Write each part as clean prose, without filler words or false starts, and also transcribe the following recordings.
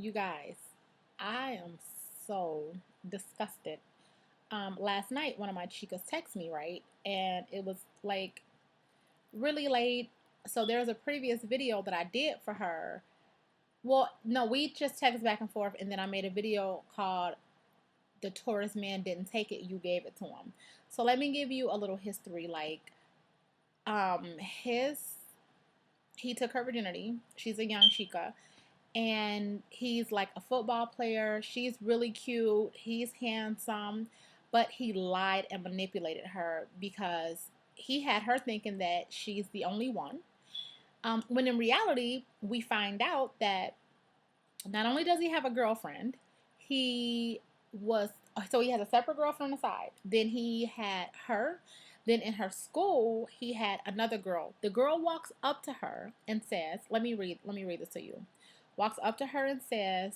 You guys, I am so disgusted. Last night, one of my chicas texted me, right? And it was like really late. So there's a previous video that I did for her. Well, no, we just text back and forth, and then I made a video called "The Taurus Man Didn't Take It, You Gave It to Him." So let me give you a little history. His he took her virginity. She's a young chica, and he's like a football player. She's really cute. He's handsome, but he lied and manipulated her because he had her thinking that she's the only one. When in reality, we find out that not only does he have a girlfriend, he was so he has a separate girlfriend on the side. Then he had her. Then in her school, he had another girl. The girl walks up to her and says, Let me read this to you. Walks up to her and says,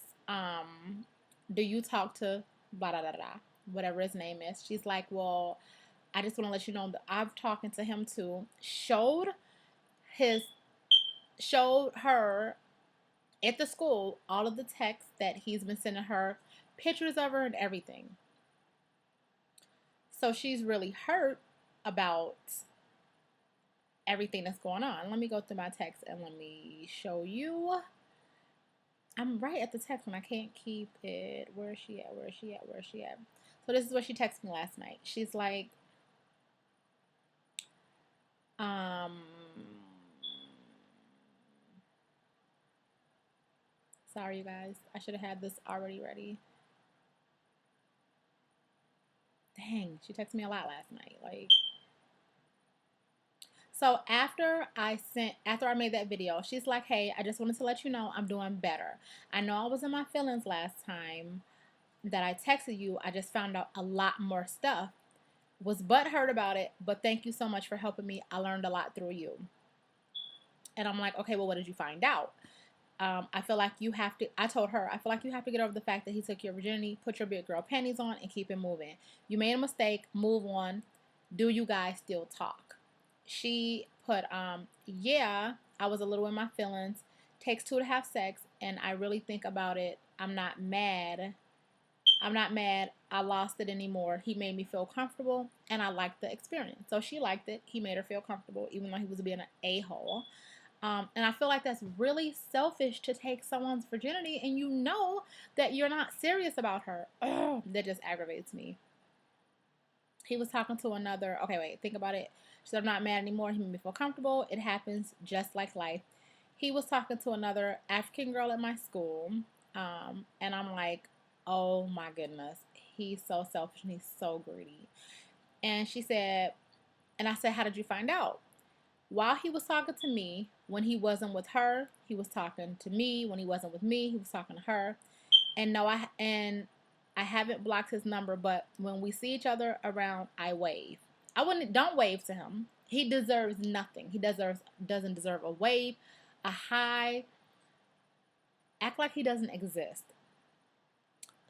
do you talk to blah da da da, whatever his name is? She's like, well, I just want to let you know that I'm talking to him too. His showed her at the school all of the texts that he's been sending her, pictures of her and everything. So she's really hurt about everything that's going on. Let me go through my text and let me show you. I'm right at the text and I can't keep it. Where is she at? Where is she at? Where is she at? So this is what she texted me last night. She's like, um, sorry you guys. I should have had this already ready. Dang, she texted me a lot last night. So after I made that video, she's like, "Hey, I just wanted to let you know I'm doing better. I know I was in my feelings last time that I texted you. I just found out a lot more stuff. Was butthurt about it, but thank you so much for helping me. I learned a lot through you." And I'm like, "Okay, well, what did you find out?" I feel like you have to. I told her, I feel like you have to get over the fact that he took your virginity, put your big girl panties on, and keep it moving. You made a mistake. Move on. Do you guys still talk? She put, yeah, I was a little in my feelings. Takes two to have sex, and I really think about it. I'm not mad. I'm not mad. I lost it anymore. He made me feel comfortable, and I liked the experience. So she liked it. He made her feel comfortable, even though he was being an a-hole. And I feel like that's really selfish to take someone's virginity, and you know that you're not serious about her. Ugh, that just aggravates me. He was talking to another. Okay, wait, think about it. She said, I'm not mad anymore. He made me feel comfortable. It happens just like life. He was talking to another African girl at my school. And I'm like, oh my goodness. He's so selfish and he's so greedy. And she said, and I said, how did you find out? While he was talking to me, when he wasn't with her, he was talking to me. When he wasn't with me, he was talking to her. And no, I haven't blocked his number, but when we see each other around, I wave. I wouldn't don't wave to him. He deserves nothing. He doesn't deserve a wave, a hi. Act like he doesn't exist.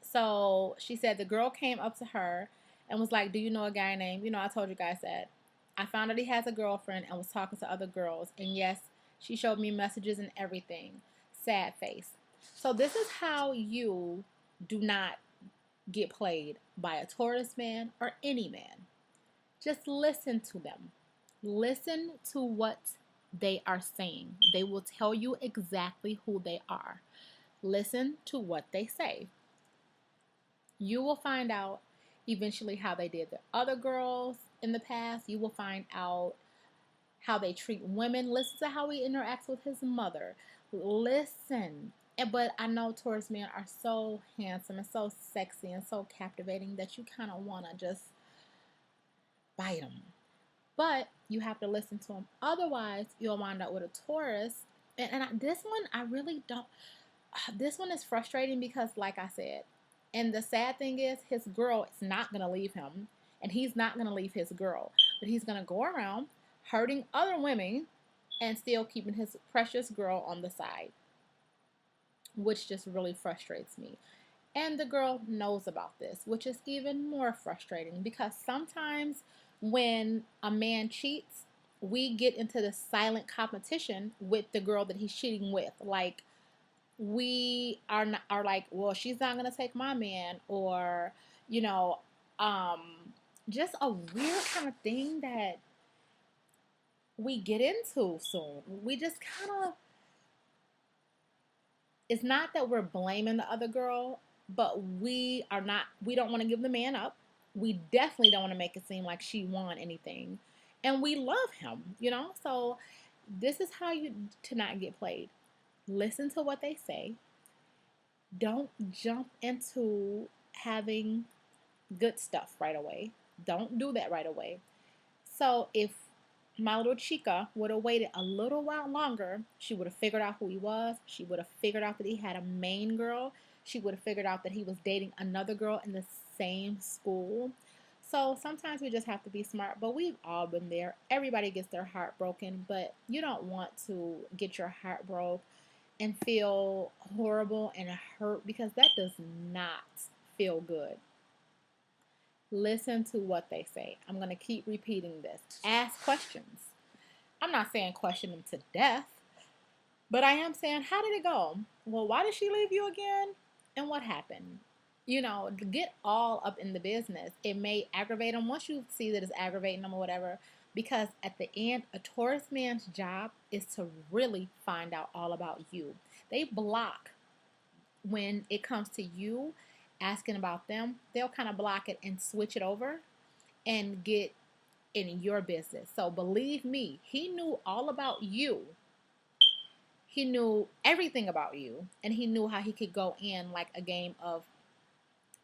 So she said the girl came up to her and was like, "Do you know a guy named, I told you guys that. I found out he has a girlfriend and was talking to other girls. And yes, she showed me messages and everything. Sad face." So this is how you do not get played by a Taurus man or any man. Just listen to them. Listen to what they are saying. They will tell you exactly who they are. Listen to what they say. You will find out eventually how they did the other girls in the past. You will find out how they treat women. Listen to how he interacts with his mother. Listen. But I know Taurus men are so handsome and so sexy and so captivating that you kind of want to just bite them. But you have to listen to them. Otherwise, you'll wind up with a Taurus. This one, I really don't. This one is frustrating because, like I said, and the sad thing is, his girl is not going to leave him. And he's not going to leave his girl. But he's going to go around hurting other women and still keeping his precious girl on the side, which just really frustrates me. And the girl knows about this, which is even more frustrating because sometimes when a man cheats, we get into the silent competition with the girl that he's cheating with. Like, we are like, well, she's not gonna take my man, or you know, um, just a weird kind of thing that we get into soon. We just kind of, it's not that we're blaming the other girl, but we don't want to give the man up. We definitely don't want to make it seem like she won anything. And we love him. So this is how you to not get played. Listen to what they say. Don't jump into having good stuff right away. Don't do that right away. So if my little chica would have waited a little while longer, she would have figured out who he was. She would have figured out that he had a main girl. She would have figured out that he was dating another girl in the same school. So sometimes we just have to be smart, but we've all been there. Everybody gets their heart broken, but you don't want to get your heart broke and feel horrible and hurt, because that does not feel good. Listen to what they say. I'm going to keep repeating this. Ask questions. I'm not saying question them to death, but I am saying, how did it go? Well, why did she leave you again? And what happened? Get all up in the business. It may aggravate them once you see that it's aggravating them or whatever, because at the end, a Taurus man's job is to really find out all about you. They block when it comes to you asking about them. They'll kind of block it and switch it over and get in your business. So believe me, he knew all about you. He knew everything about you, and he knew how he could go in like a game of,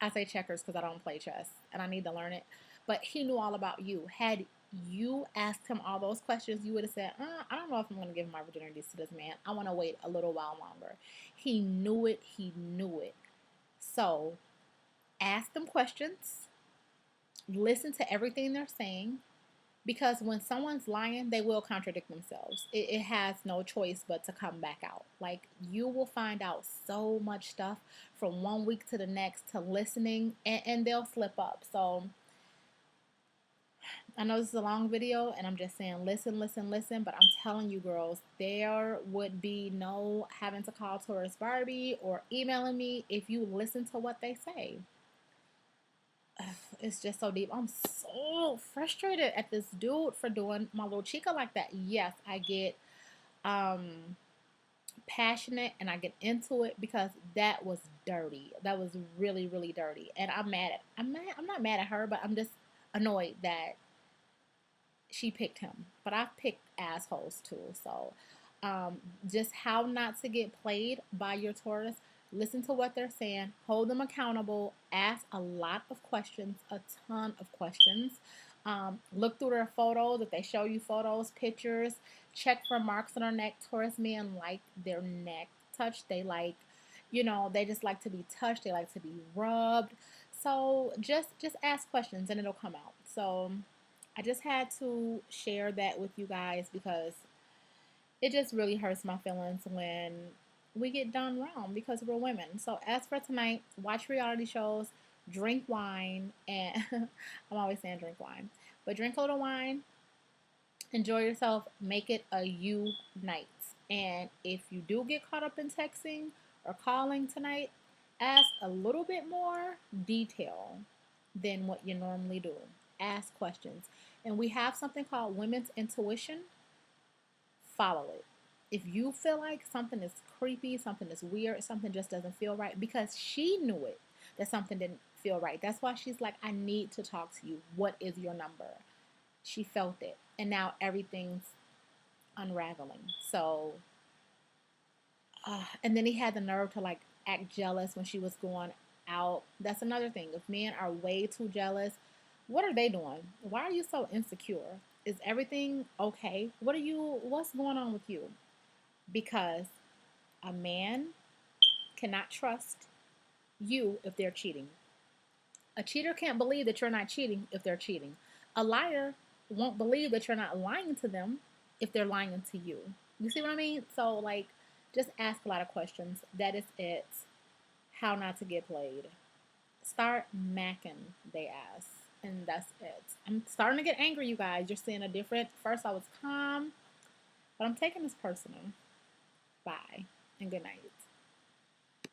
I say checkers because I don't play chess and I need to learn it, but he knew all about you. Had you asked him all those questions, you would have said, I don't know if I'm going to give my virginity to this man. I want to wait a little while longer. He knew it. He knew it. So ask them questions. Listen to everything they're saying, because when someone's lying, they will contradict themselves. It has no choice but to come back out. Like, you will find out so much stuff from one week to the next to listening, and they'll slip up. So I know this is a long video and I'm just saying listen, listen, listen, but I'm telling you girls, there would be no having to call Taurus Barbie or emailing me if you listen to what they say. It's just so deep. I'm so frustrated at this dude for doing my little chica like that. Yes, I get passionate and I get into it because that was dirty. That was really, really dirty. And I'm not mad at her, but I'm just annoyed that she picked him. But I've picked assholes too. So just how not to get played by your Taurus. Listen to what they're saying. Hold them accountable. Ask a lot of questions, a ton of questions. Look through their photos. If they show you photos, pictures, check for marks on their neck. Taurus men like their neck touched. They like, they just like to be touched. They like to be rubbed. So just ask questions and it'll come out. So I just had to share that with you guys because it just really hurts my feelings when we get done wrong because we're women. So as for tonight, watch reality shows, drink wine, and I'm always saying drink wine, but drink a little wine, enjoy yourself, make it a you night. And if you do get caught up in texting or calling tonight, ask a little bit more detail than what you normally do. Ask questions. And we have something called women's intuition. Follow it. If you feel like something is creepy, something is weird, something just doesn't feel right, because she knew it, that something didn't feel right. That's why she's like, I need to talk to you. What is your number? She felt it. And now everything's unraveling. So, and then he had the nerve to like act jealous when she was going out. That's another thing. If men are way too jealous, what are they doing? Why are you so insecure? Is everything okay? What's going on with you? Because a man cannot trust you if they're cheating. A cheater can't believe that you're not cheating if they're cheating. A liar won't believe that you're not lying to them if they're lying to you. You see what I mean? So, like, just ask a lot of questions. That is it. How not to get played. Start macking they ass. And that's it. I'm starting to get angry, you guys. You're seeing a different. First, I was calm, but I'm taking this personal. Bye, and good night.